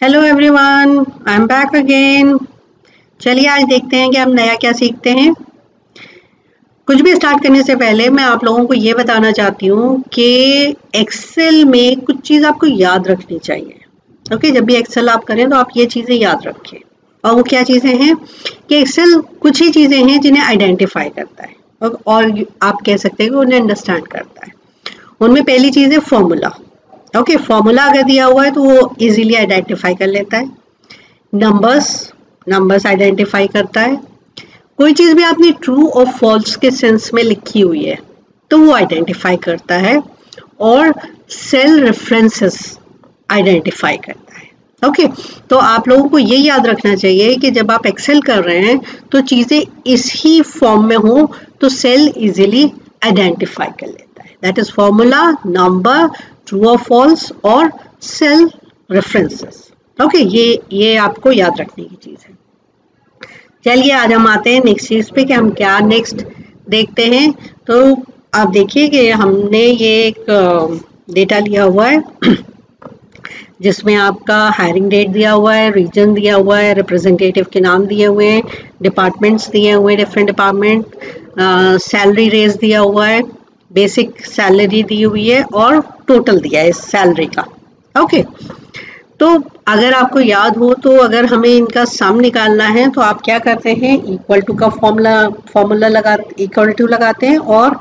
Hello everyone, I am back again. चलिए आज देखते हैं कि हम नया क्या सीखते हैं। कुछ भी स्टार्ट करने से पहले मैं आप लोगों को ये बताना चाहती हूँ कि एक्सेल में कुछ चीज़ आपको याद रखनी चाहिए। ओके, जब भी एक्सेल आप करें तो आप ये चीज़ें याद रखें। और वो क्या चीज़ें हैं कि एक्सेल कुछ ही चीज़ें हैं जिन्हें आइडेंटिफाई करता है और आप कह सकते हैं कि उन्हें अंडरस्टैंड करता है। उनमें पहली चीज़ है फॉर्मूला। ओके, फॉर्मूला अगर दिया हुआ है तो वो इजीली आइडेंटिफाई कर लेता है। नंबर्स आइडेंटिफाई करता है। कोई चीज़ भी आपने ट्रू और फॉल्स के सेंस में लिखी हुई है तो वो आइडेंटिफाई करता है। और सेल रेफरेंसेस आइडेंटिफाई करता है। ओके, तो आप लोगों को ये याद रखना चाहिए कि जब आप एक्सेल कर रहे हैं तो चीज़ें इस ही फॉर्म में हो तो सेल इजीली आइडेंटिफाई कर लेता है। That is formula, number, true और फॉल्स और सेल रेफरेंसेस। ओके, ये आपको याद रखने की चीज़ है। चलिए आज हम आते हैं नेक्स्ट चीज़ पे कि हम क्या नेक्स्ट देखते हैं। तो आप देखिए कि हमने ये एक डेटा लिया हुआ है जिसमें आपका हायरिंग डेट दिया हुआ है, रीजन दिया हुआ है, रिप्रेजेंटेटिव के नाम दिए हुए हैं, डिपार्टमेंट्स दिए हुए हैं, डिफरेंट डिपार्टमेंट, सैलरी रेज दिया हुआ है, बेसिक सैलरी दी हुई है और टोटल दिया है इस सैलरी का। ओके, तो अगर आपको याद हो तो अगर हमें इनका सम निकालना है तो आप क्या करते हैं, इक्वल टू का फॉर्मूला इक्वल टू लगाते हैं और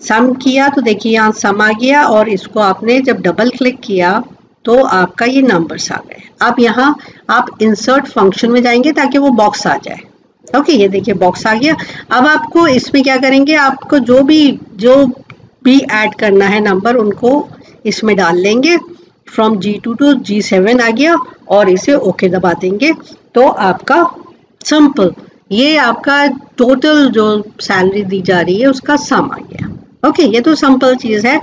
सम किया तो देखिए यहाँ सम आ गया और इसको आपने जब डबल क्लिक किया तो आपका ये नंबर्स आ गए। अब यहाँ आप इंसर्ट फंक्शन में जाएंगे ताकि वो बॉक्स आ जाए। ओके, ये देखिए बॉक्स आ गया। अब आपको इसमें क्या करेंगे, आपको जो भी ऐड करना है नंबर उनको इसमें डाल लेंगे। फ्रॉम G2 to G7 आ गया और इसे ओके दबा देंगे तो आपका सिंपल ये आपका टोटल जो सैलरी दी जा रही है उसका सम आ गया। ओके, ये तो सिंपल चीज़ है,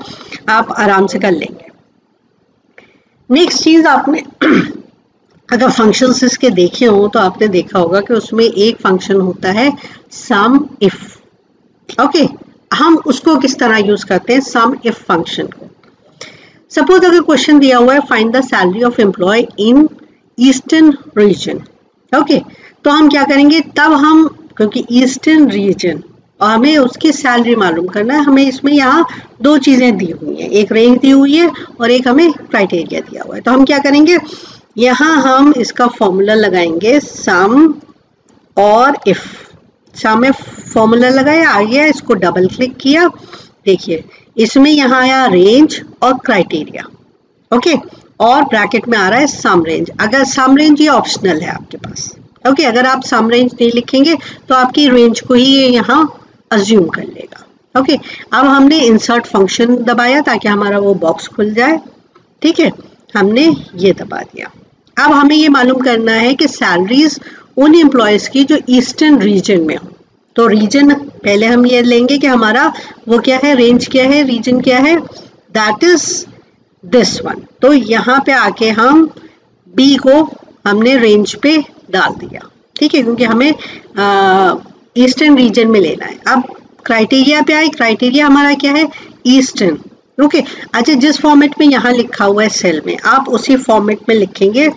आप आराम से कर लेंगे। नेक्स्ट चीज़ आपने अगर फंक्शंस इसके देखे हो तो आपने देखा होगा कि उसमें एक फंक्शन होता है सम इफ। ओके, हम उसको किस तरह यूज़ करते हैं सम इफ फंक्शन को। सपोज अगर क्वेश्चन दिया हुआ है find the salary of employ in eastern region. Okay, तो हम क्या करेंगे तब हम, क्योंकि ईस्टर्न रीजन और हमें उसकी सैलरी मालूम करना है, हमें इसमें यहाँ दो चीज़ें दी हुई हैं, एक रेंज दी हुई है और एक हमें क्राइटेरिया दिया हुआ है। तो हम क्या करेंगे, यहाँ हम इसका फॉर्मूला लगाएंगे सम और इफ। सम में फॉर्मूला लगाया, आ गया, इसको डबल क्लिक किया, देखिए इसमें यहाँ आया रेंज और क्राइटेरिया। ओके, और ब्रैकेट में आ रहा है सम रेंज। अगर सम रेंज ये ऑप्शनल है आपके पास। ओके, अगर आप सम रेंज नहीं लिखेंगे तो आपकी रेंज को ही ये यहाँ अज्यूम कर लेगा। ओके, अब हमने इंसर्ट फंक्शन दबाया ताकि हमारा वो बॉक्स खुल जाए। ठीक है, हमने ये दबा दिया। अब हमें ये मालूम करना है कि सैलरीज उन एम्प्लॉयज़ की जो ईस्टर्न रीजन में हो। तो रीजन पहले हम ये लेंगे कि हमारा वो क्या है, रेंज क्या है, रीजन क्या है, दैट इज दिस वन। तो यहाँ पे आके हम बी को हमने रेंज पे डाल दिया। ठीक है, क्योंकि हमें ईस्टर्न रीजन में लेना है। अब क्राइटेरिया पे आए, क्राइटेरिया हमारा क्या है, ईस्टर्न। ओके, अच्छा जिस फॉर्मेट में यहाँ लिखा हुआ है सेल में आप उसी फॉर्मेट में लिखेंगे।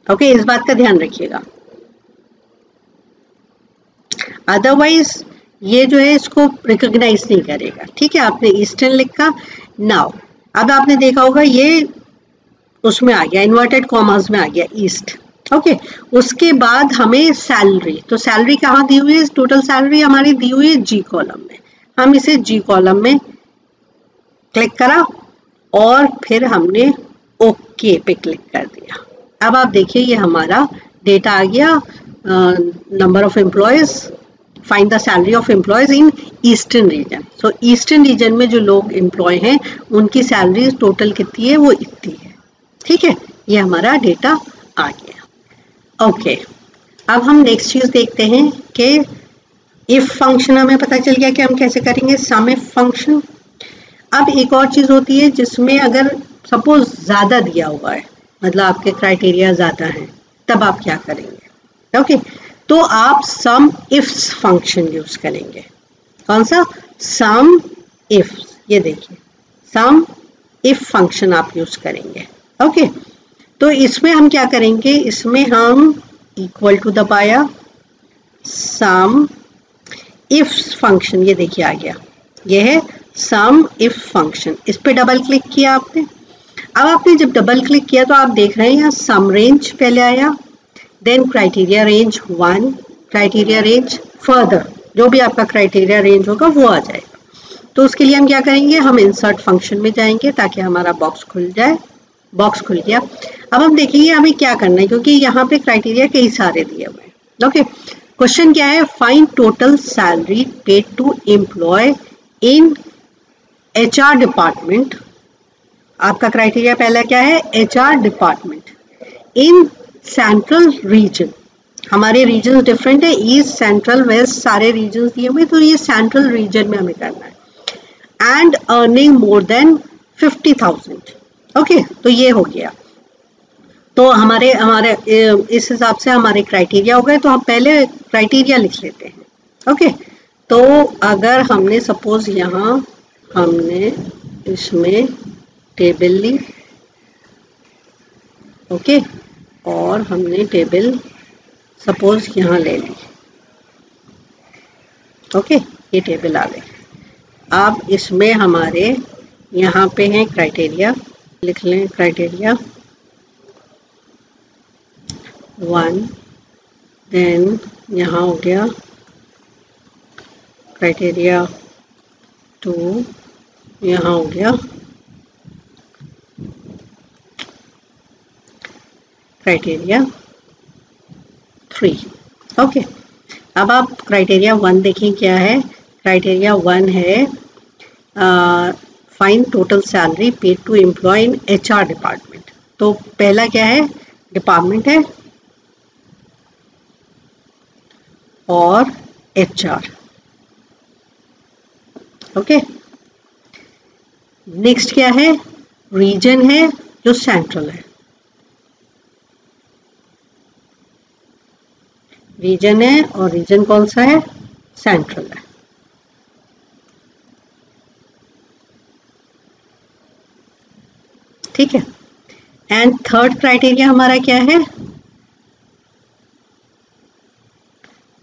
ओके, इस बात का ध्यान रखिएगा, अदरवाइज ये जो है इसको रिकॉग्नाइज नहीं करेगा। ठीक है, आपने ईस्टर्न लिखा। नाउ अब आपने देखा होगा ये उसमें आ गया, इन्वर्टेड कॉमर्स में आ गया ईस्ट। ओके, उसके बाद हमें सैलरी, तो सैलरी कहाँ दी हुई है, टोटल सैलरी हमारी दी हुई है जी कॉलम में। हम इसे जी कॉलम में क्लिक करा और फिर हमने ओके पे क्लिक कर दिया। अब आप देखिए ये हमारा डेटा आ गया, number of employees, find the salary of employees in eastern reason. So eastern region में जो लोग एम्प्लॉय हैं उनकी सैलरी टोटल कितनी है, वो इतनी है। ठीक है, ये हमारा डेटा आ गया। ओके, अब हम नेक्स्ट चीज़ देखते हैं कि इफ फंक्शन हमें पता चल गया कि हम कैसे करेंगे सम इफ फंक्शन। अब एक और चीज़ होती है जिसमें अगर सपोज ज़्यादा दिया हुआ है, मतलब आपके क्राइटेरिया ज़्यादा हैं, तब आप क्या करेंगे। ओके, तो आप सम इफ्स फंक्शन यूज़ करेंगे। कौन सा, सम इफ। ये देखिए सम इफ फंक्शन आप यूज़ करेंगे। ओके, तो इसमें हम क्या करेंगे, इसमें हम इक्वल टू दबाया, सम इफ फंक्शन, ये देखिए आ गया, ये है सम इफ फंक्शन, इस पे डबल क्लिक किया आपने। अब आपने जब डबल क्लिक किया तो आप देख रहे हैं यहाँ सम रेंज पहले आया, then criteria range 1, criteria range further, जो भी आपका क्राइटेरिया रेंज होगा वो आ जाएगा। तो उसके लिए हम क्या करेंगे, हम इंसर्ट फंक्शन में जाएंगे ताकि हमारा बॉक्स खुल जाए। बॉक्स खुल गया। अब हम देखेंगे हमें क्या करना है, क्योंकि यहाँ पे क्राइटेरिया कई सारे दिए हुए हैं। ओके, क्वेश्चन क्या है, find total salary paid to employ in HR department. आपका क्राइटेरिया पहला क्या है, HR department in central region. हमारे रीजन डिफरेंट है, ईस्ट सेंट्रल वेस्ट सारे रीजन दिए हुए, तो ये सेंट्रल रीजन में हमें करना है। And earning more than 50,000। Okay, तो ये हो गया। तो हमारे इस हिसाब से हमारे क्राइटेरिया हो गए। तो हम पहले क्राइटेरिया लिख लेते हैं। ओके, तो अगर हमने सपोज यहाँ हमने इसमें टेबल ली, ओके, और हमने टेबल सपोज यहाँ ले ली, ओके, ये टेबल आ गई। अब इसमें हमारे यहाँ पे है क्राइटेरिया, लिख लें क्राइटेरिया 1, देन यहाँ हो गया क्राइटेरिया 2, यहाँ हो गया क्राइटेरिया 3। ओके, अब आप क्राइटेरिया 1 देखें क्या है। क्राइटेरिया 1 है find total salary paid to employ in HR department. तो पहला क्या है, डिपार्टमेंट है और HR। ओके, नेक्स्ट क्या है, रीजन है जो सेंट्रल है, रीजन है और रीजन कौन सा है, सेंट्रल है। ठीक है, एंड थर्ड क्राइटेरिया हमारा क्या है,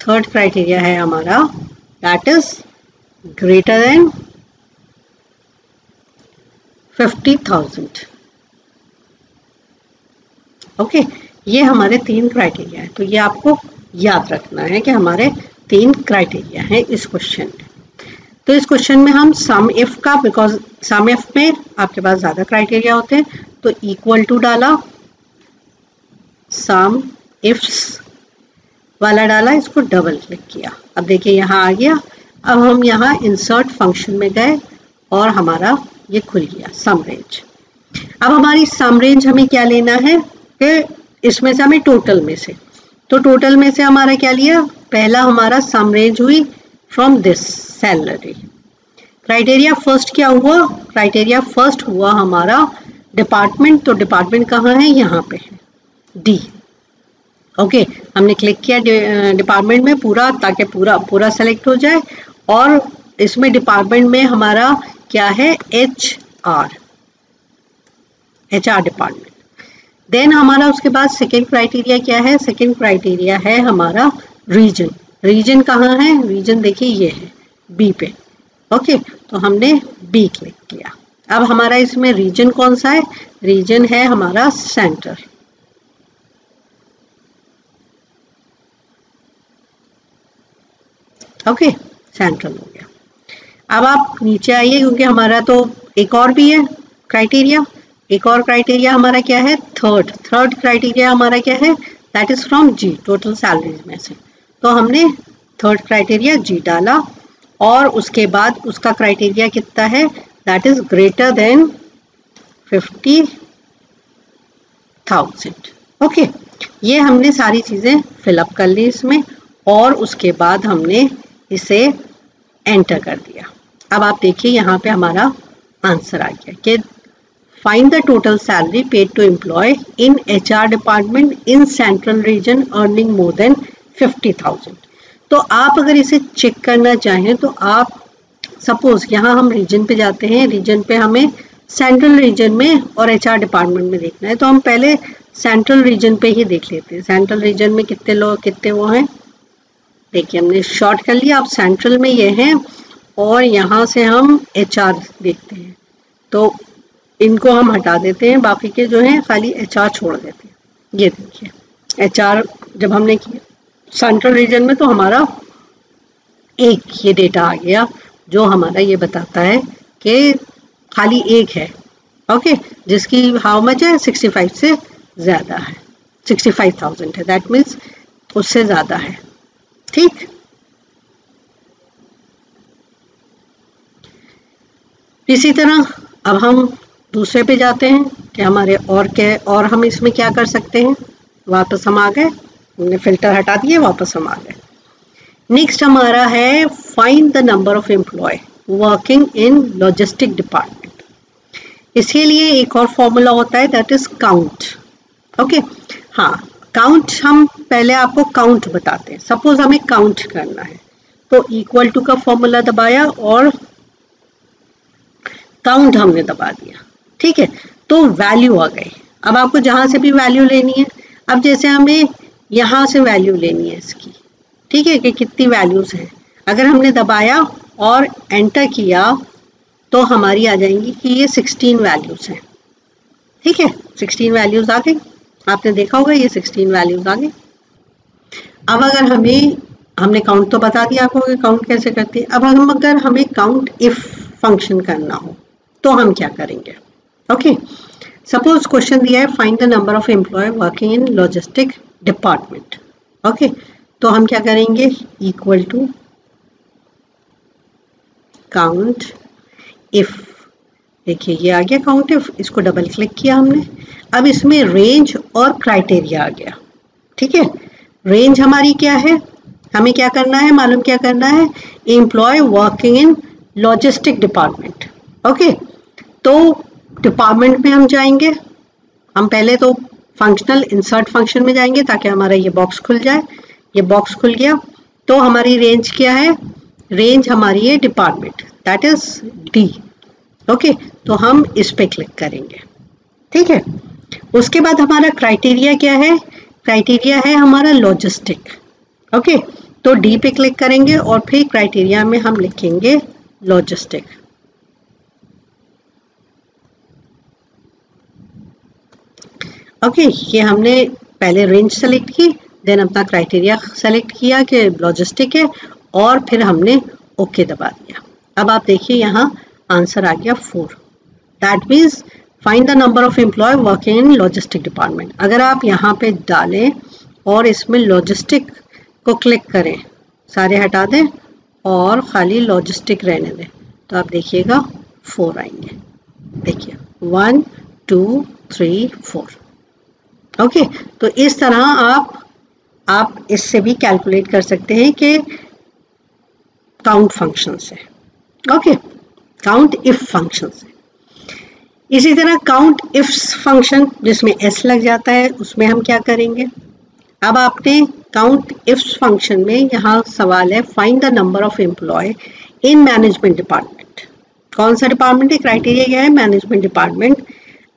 थर्ड क्राइटेरिया है हमारा that is greater than 50,000। Okay, ये हमारे 3 क्राइटेरिया है। तो ये आपको याद रखना है कि हमारे 3 क्राइटेरिया हैं इस क्वेश्चन में। तो इस क्वेश्चन में हम सम इफ का, बिकॉज सम इफ में आपके पास ज़्यादा क्राइटेरिया होते हैं, तो इक्वल टू डाला, सम इफ्स वाला डाला, इसको डबल क्लिक किया। अब देखिए यहाँ आ गया। अब हम यहाँ इंसर्ट फंक्शन में गए और हमारा ये खुल गया सम रेंज। अब हमारी सम रेंज हमें क्या लेना है कि इसमें से हमें टोटल में से, तो टोटल में से हमारा क्या लिया, पहला हमारा सम रेंज हुई from this salary. Criteria first क्या हुआ, क्राइटेरिया फर्स्ट हुआ हमारा डिपार्टमेंट। तो डिपार्टमेंट कहाँ है, यहाँ पे है, डी। ओके, हमने क्लिक किया डिपार्टमेंट में पूरा, ताकि पूरा सेलेक्ट हो जाए। और इसमें डिपार्टमेंट में हमारा क्या है, HR डिपार्टमेंट। देन हमारा उसके बाद सेकेंड क्राइटेरिया क्या है, सेकेंड क्राइटेरिया है हमारा रीजन। रीजन कहाँ है, रीजन देखिए ये है बी पे। ओके, तो हमने बी क्लिक किया। अब हमारा इसमें रीजन कौन सा है, रीजन है हमारा सेंटर। ओके, सेंट्रल हो गया। अब आप नीचे आइए, क्योंकि हमारा तो एक और भी है क्राइटेरिया। एक और क्राइटेरिया हमारा क्या है, थर्ड क्राइटेरिया हमारा क्या है, that is from G, total salaries में से। तो हमने थर्ड क्राइटेरिया जी डाला और उसके बाद उसका क्राइटेरिया कितना है, that is greater than 50,000। Okay, ये हमने सारी चीज़ें फिलअप कर ली इसमें और उसके बाद हमने इसे एंटर कर दिया। अब आप देखिए यहाँ पे हमारा आंसर आ गया कि find the total salary paid to employ in HR department in central region earning more than 50,000। तो आप अगर इसे चेक करना चाहें तो आप सपोज यहाँ हम रीजन पे जाते हैं, रीजन पे हमें सेंट्रल रीजन में और एचआर डिपार्टमेंट में देखना है, तो हम पहले सेंट्रल रीजन पे ही देख लेते हैं। सेंट्रल रीजन में कितने लोग, कितने वो हैं, देखिए हमने शॉर्ट कर लिया। अब सेंट्रल में ये हैं और यहाँ से हम एचआर देखते हैं, तो इनको हम हटा देते हैं, बाकी के जो हैं खाली एचआर छोड़ देते हैं। ये देखिए एचआर जब हमने किया सेंट्रल रीजन में, तो हमारा एक ये डेटा आ गया जो हमारा ये बताता है कि खाली एक है, ओके, जिसकी हाउ मच है, 65 से ज़्यादा है, 65,000 है, दैट मीन्स उससे ज़्यादा है। ठीक, इसी तरह अब हम दूसरे पे जाते हैं कि हमारे और क्या, और हम इसमें क्या कर सकते हैं। वापस हम आ गए, हमने फिल्टर हटा दिए, वापस हम आ गए। नेक्स्ट हमारा है find the number of employ working in logistic department. इसके लिए एक और फॉर्मूला होता है, दैट इज काउंट। ओके, हाँ, काउंट हम पहले आपको काउंट बताते हैं। सपोज हमें काउंट करना है, तो इक्वल टू का फॉर्मूला दबाया और काउंट हमने दबा दिया। ठीक है, तो वैल्यू आ गई। अब आपको जहां से भी वैल्यू लेनी है, अब जैसे हमें यहां से वैल्यू लेनी है इसकी, ठीक है, कि कितनी वैल्यूज हैं। अगर हमने दबाया और एंटर किया तो हमारी आ जाएंगी कि ये 16 वैल्यूज हैं। ठीक है, 16 वैल्यूज आ गई, आपने देखा होगा ये 16 वैल्यूज आ गई। अब अगर हमने काउंट तो बता दिया आपको कि काउंट कैसे करते हैं। अब हम अगर हमें काउंट इफ फंक्शन करना हो तो हम क्या करेंगे। ओके, सपोज क्वेश्चन दिया है find the number of employ working in logistic department. Okay, तो हम क्या करेंगे, इक्वल टू काउंट इफ। देखिए ये आ गया काउंट इफ, इसको डबल क्लिक किया हमने। अब इसमें रेंज और क्राइटेरिया आ गया। ठीक है, रेंज हमारी क्या है, हमें क्या करना है, मालूम क्या करना है, employ working in logistic department. Okay, तो डिपार्टमेंट में हम जाएंगे, हम पहले तो फंक्शनल इंसर्ट फंक्शन में जाएंगे ताकि हमारा ये बॉक्स खुल जाए। ये बॉक्स खुल गया, तो हमारी रेंज क्या है, रेंज हमारी है department, that is D. Okay, तो हम इस पे क्लिक करेंगे। ठीक है, उसके बाद हमारा क्राइटेरिया क्या है, क्राइटेरिया है हमारा लॉजिस्टिक। ओके, तो डी पे क्लिक करेंगे और फिर क्राइटेरिया में हम लिखेंगे लॉजिस्टिक। ओके, ये हमने पहले रेंज सेलेक्ट की, देन अपना क्राइटेरिया सेलेक्ट किया कि लॉजिस्टिक है, और फिर हमने ओके दबा दिया। अब आप देखिए यहाँ आंसर आ गया 4। That means find the number of employ working in logistic department. अगर आप यहाँ पे डालें और इसमें लॉजिस्टिक को क्लिक करें, सारे हटा दें और खाली लॉजिस्टिक रहने दें, तो आप देखिएगा 4 आएंगे। देखिए 1 2 3 4। ओके, तो इस तरह आप इससे भी कैलकुलेट कर सकते हैं कि काउंट फंक्शन से। ओके, काउंट इफ फंक्शन से। इसी तरह काउंट इफ फंक्शन जिसमें एस लग जाता है, उसमें हम क्या करेंगे। अब आपने काउंट इफ फंक्शन में यहाँ सवाल है find the number of employ in management department. कौन सा डिपार्टमेंट है, क्राइटेरिया क्या है, management department,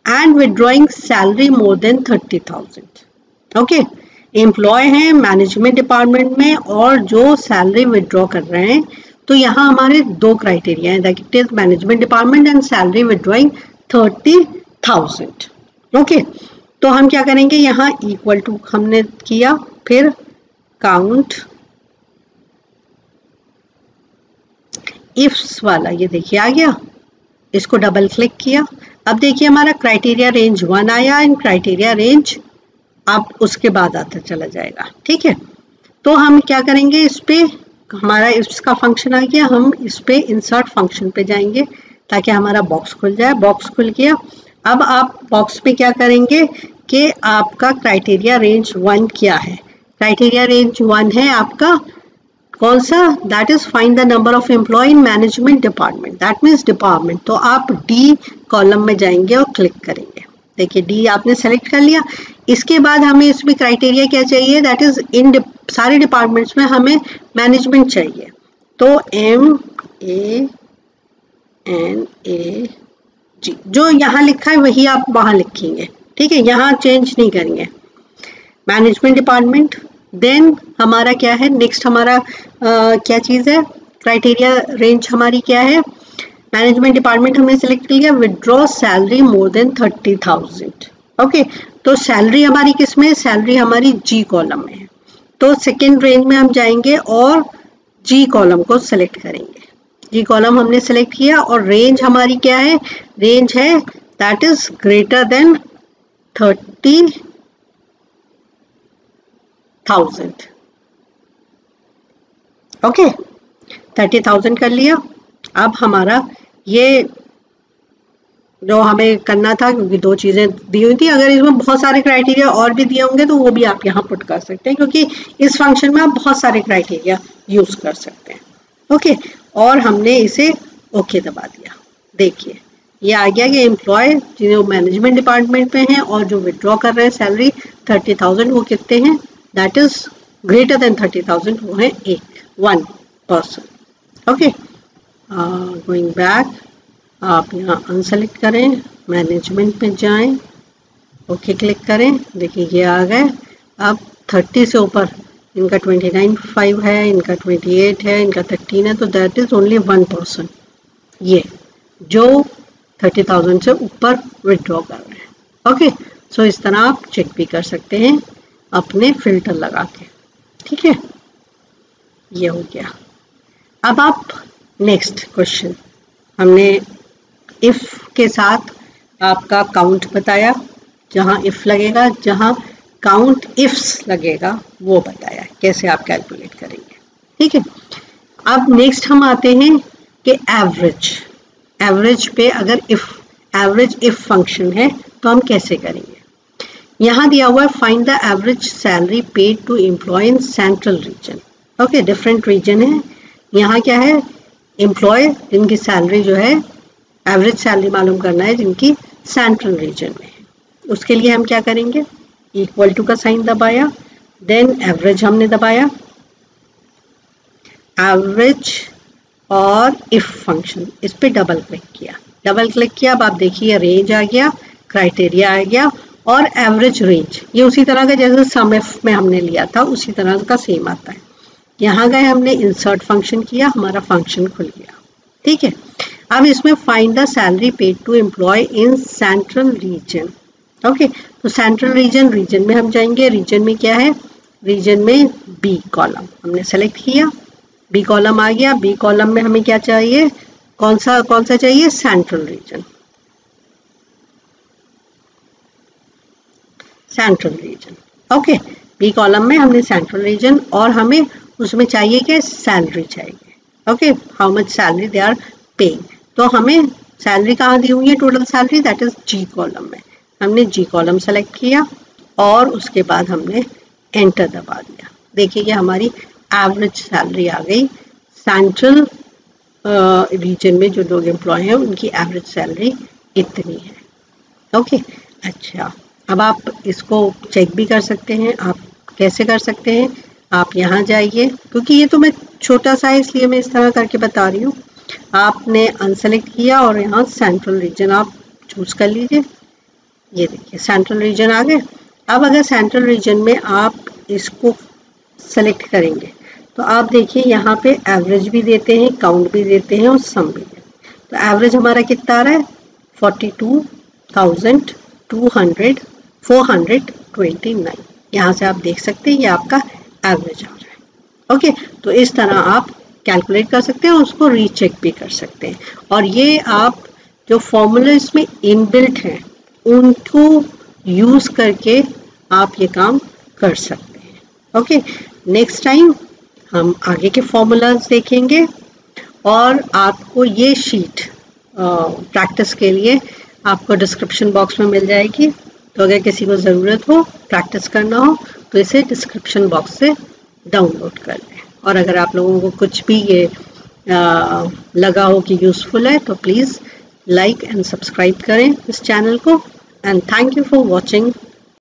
and withdrawing salary more than 30,000। Okay, employ हैं मैनेजमेंट डिपार्टमेंट में और जो सैलरी विड्रॉ कर रहे हैं, तो यहाँ हमारे 2 क्राइटेरिया हैं, that is management department and salary withdrawing 30,000। Okay, तो हम क्या करेंगे, यहाँ इक्वल टू हमने किया, फिर काउंट इफ्स वाला ये देखिए आ गया, इसको डबल क्लिक किया। अब देखिए हमारा क्राइटेरिया रेंज 1 आया एंड क्राइटेरिया रेंज अब उसके बाद आता चला जाएगा। ठीक है, तो हम क्या करेंगे, इस पे हमारा इसका फंक्शन आ गया, हम इस पे इंसर्ट फंक्शन पे जाएंगे ताकि हमारा बॉक्स खुल जाए। बॉक्स खुल गया, अब आप बॉक्स में क्या करेंगे कि आपका क्राइटेरिया रेंज 1 क्या है, क्राइटेरिया रेंज 1 है आपका कौन सा, that is find the number of employ in management department, that means department. तो आप डी कॉलम में जाएंगे और क्लिक करेंगे। देखिए डी आपने सेलेक्ट कर लिया। इसके बाद हमें इसमें क्राइटेरिया क्या चाहिए, दैट इज इन सारे डिपार्टमेंट्स में हमें मैनेजमेंट चाहिए, तो MANAGEMENT जी, जो यहाँ लिखा है वही आप वहाँ लिखेंगे, ठीक है, यहाँ चेंज नहीं करेंगे। मैनेजमेंट डिपार्टमेंट, देन हमारा क्या है नेक्स्ट, हमारा क्या चीज़ है, क्राइटेरिया रेंज हमारी क्या है, मैनेजमेंट डिपार्टमेंट हमने सेलेक्ट कर लिया, withdraw salary more than 30,000। Okay, तो सैलरी हमारी किस में, सैलरी हमारी जी कॉलम में है, तो सेकेंड रेंज में हम जाएंगे और जी कॉलम को सेलेक्ट करेंगे। जी कॉलम हमने सेलेक्ट किया और रेंज हमारी क्या है, रेंज है that is greater than 30,000। Okay, 30,000 कर लिया। अब हमारा ये जो हमें करना था, क्योंकि दो चीज़ें दी हुई थी, अगर इसमें बहुत सारे क्राइटेरिया और भी दिए होंगे तो वो भी आप यहाँ पुट कर सकते हैं, क्योंकि इस फंक्शन में आप बहुत सारे क्राइटेरिया यूज़ कर सकते हैं। ओके, और हमने इसे ओके दबा दिया। देखिए ये आ गया कि एम्प्लॉय जो मैनेजमेंट डिपार्टमेंट में हैं और जो विड्रॉ कर रहे हैं सैलरी 30,000, वो कितने हैं, दैट इज ग्रेटर देन 30,000, वो है one person. Okay, going back, आप यहाँ अनसेलेक्ट करें, मैनेजमेंट में जाएं, ओके क्लिक करें, देखिए ये आ गए। अब 30 से ऊपर इनका 29.5 है, इनका 28 है, इनका 13 है, तो that is only one person, ये जो 30,000 से ऊपर विड्रॉ कर रहे हैं। ओके, सो इस तरह आप चेक भी कर सकते हैं अपने फिल्टर लगा के, ठीक है, ये हो गया। अब आप नेक्स्ट क्वेश्चन, हमने इफ के साथ आपका काउंट बताया, जहाँ इफ लगेगा, जहाँ काउंट इफ्स लगेगा वो बताया, कैसे आप कैलकुलेट करेंगे, ठीक है। अब नेक्स्ट हम आते हैं कि एवरेज, एवरेज पे अगर इफ एवरेज इफ फंक्शन है तो हम कैसे करेंगे। यहाँ दिया हुआ है find the average salary paid to employ in central region. Okay, different region है, यहाँ क्या है, एम्प्लॉय जिनकी सैलरी जो है, एवरेज सैलरी मालूम करना है जिनकी सेंट्रल रीजन में है। उसके लिए हम क्या करेंगे, इक्वल टू का साइन दबाया, देन एवरेज हमने दबाया, एवरेज और इफ फंक्शन, इस पे डबल क्लिक किया, डबल क्लिक किया, अब आप देखिए रेंज आ गया, क्राइटेरिया आ गया और एवरेज रेंज, ये उसी तरह का जैसे सम इफ में हमने लिया था उसी तरह का सेम आता है। यहाँ गए, हमने इंसर्ट फंक्शन किया, हमारा फंक्शन खुल गया, ठीक है। अब इसमें find the salary paid to employ in central region. Okay, तो सेंट्रल रीजन, रीजन में हम जाएंगे, रीजन में क्या है, रीजन में बी कॉलम हमने सेलेक्ट किया, बी कॉलम आ गया। बी कॉलम में हमें क्या चाहिए, कौन सा चाहिए, central region, central region. Okay, B column में हमने सेंट्रल रीजन और हमें उसमें चाहिए कि सैलरी चाहिए। Okay, how much salary they are paying, तो हमें सैलरी कहाँ दी हुई है, total salary, that is G column में, हमने जी कॉलम सेलेक्ट किया और उसके बाद हमने एंटर दबा दिया। देखिए कि हमारी एवरेज सैलरी आ गई, सेंट्रल रीजन में जो लोग एम्प्लॉय हैं उनकी एवरेज सैलरी इतनी है। ओके, अच्छा, अब आप इसको चेक भी कर सकते हैं। आप कैसे कर सकते हैं, आप यहाँ जाइए, क्योंकि ये तो मैं छोटा सा है इसलिए मैं इस तरह करके बता रही हूँ। आपने अनसेलेक्ट किया और यहाँ सेंट्रल रीजन आप चूज कर लीजिए, ये देखिए सेंट्रल रीजन आ गए। अब अगर सेंट्रल रीजन में आप इसको सेलेक्ट करेंगे तो आप देखिए यहाँ पे एवरेज भी देते हैं, काउंट भी देते हैं और सम भी देते हैं। तो एवरेज हमारा कितना आ रहा है, 42,429, यहाँ से आप देख सकते हैं ये आपका एवरेज आ रहा है। ओके, तो इस तरह आप कैलकुलेट कर सकते हैं और उसको रीचेक भी कर सकते हैं। और ये आप जो फॉर्मूला इसमें इनबिल्ट हैं उनको यूज करके आप ये काम कर सकते हैं। ओके, नेक्स्ट टाइम हम आगे के फॉर्मूलाज देखेंगे और आपको ये शीट प्रैक्टिस के लिए आपको डिस्क्रिप्शन बॉक्स में मिल जाएगी। तो अगर किसी को ज़रूरत हो, प्रैक्टिस करना हो, तो इसे डिस्क्रिप्शन बॉक्स से डाउनलोड कर लें। और अगर आप लोगों को कुछ भी ये लगा हो कि यूज़फुल है तो प्लीज़ लाइक एंड सब्सक्राइब करें इस चैनल को। And thank you for watching